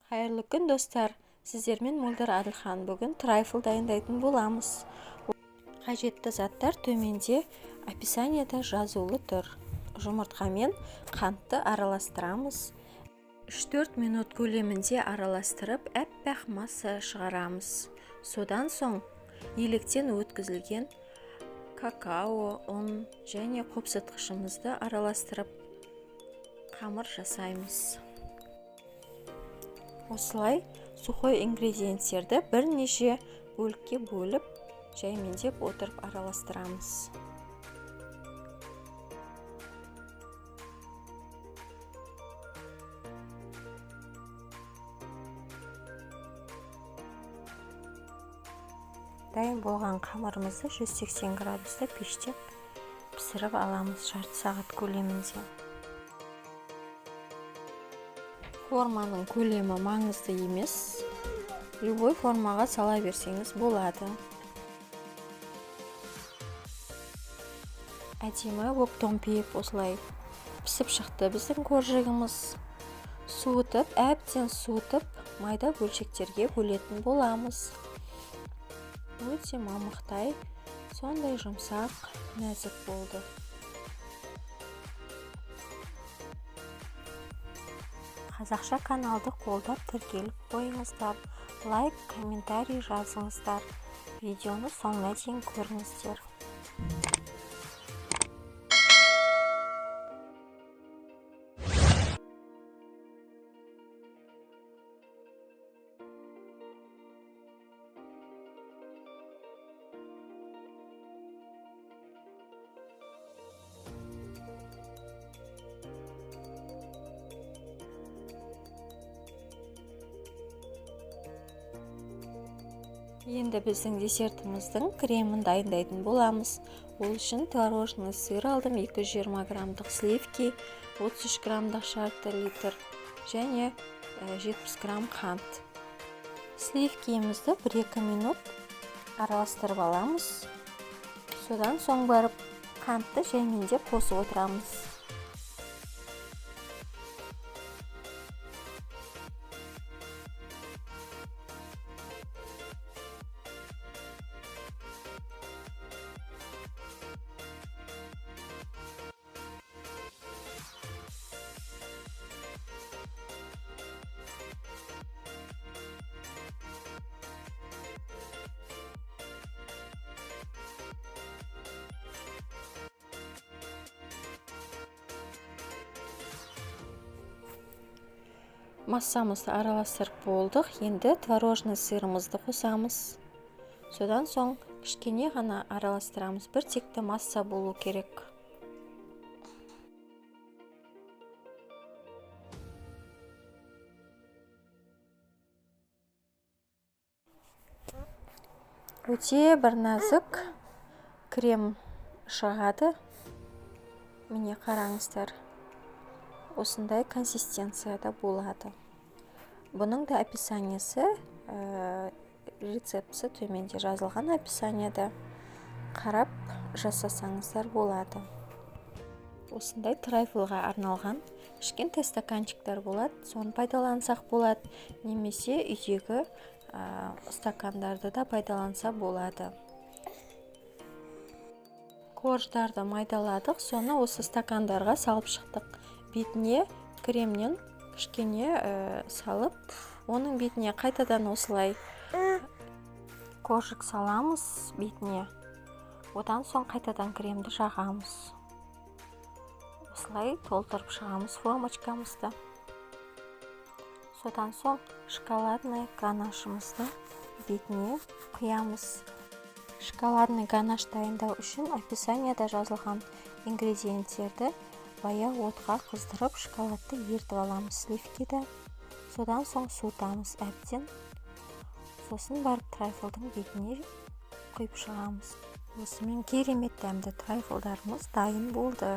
Қайырлы күн достар, сіздермен Мөлдір Адылхан. Бүгін трайфл дайындайтын боламыз. Қажетті заттар төменде описаниеда жазулы тұр. Жұмыртқа мен қантты араластырамыз. 3-4 минут көлемінде араластырып, әппақ масса шығарамыз. Содан соң електен өткізілген какао, ұн және қопсытқышымызды араластырып қамыр жасаймыз. Осылай сухой ингредиенттерді бірнеше бөлікке бөліп, жаймендеп отырып араластырамыз. Дайын болған қамырымызды 180 градуста пеште пісіріп аламыз жарты сағат көлемінде. Форманың көлемі маңызды емес, любой формаға сала берсеңіз болады. Әдемі боп томпиып осылай пісіп шықты біздің коржигіміз. Суытып, әбден суытып, майда бөлшектерге бөлетін боламыз. Өте мамықтай, сондай жұмсақ, нәзік болды. Қазақша каналды қолдап тіркеліп қойыңыздар, лайк, комментарий жазыңыздар, видеоны соңына дейін көріңіздер. Енді біздің десертіміздің кремін дайындайтын боламыз. Ол үшін творожный сыр алдым, 220 граммдық сливки, 33 граммдық жарты литр және 70 грамм қант. Сливкиімізді 1-2 минут араластырып аламыз. Содан соң барып қантты жаймендеп қосып отырамыз. Массамызды араластырып болдық. Енді творожный сырымызды қосамыз. Содан соң кішкене ғана араластырамыз. Бір текті масса болу керек. Өте бір нәзік крем шығады. Міне қараңыздар. Осындай консистенцияда болады. Бұның да описаниесі, рецептісі төменде жазылған описаниеда қарап жасасаңыздар болады. Осындай трайфлға арналған кішкентай стаканчиктар болады, соны пайдалансақ болады, немесе үйдегі стакандарды да пайдаланса болады. Корждарды майдаладық, соны осы стакандарға салып шықтық. Бетіне кремнен кішкене салып, оның бетіне қайтадан осылай коржик саламыз бетіне. Одан соң қайтадан кремді жағамыз. Осылай толтырып шығамыз формочкамызды. Содан соң шоколадный ганашымызды бетіне құямыз. Шоколадный ганаш дайындау үшін описаниеда жазылған ингредиенттерді баяу отқа қыздырып, шоколадты ертіп аламыз сливкиді. Содан соң суытамыз әбден. Сосын барып трайфлдың бетіне құйып шығамыз. Осымен керемет дәмді трайфлдарымыз дайын болды.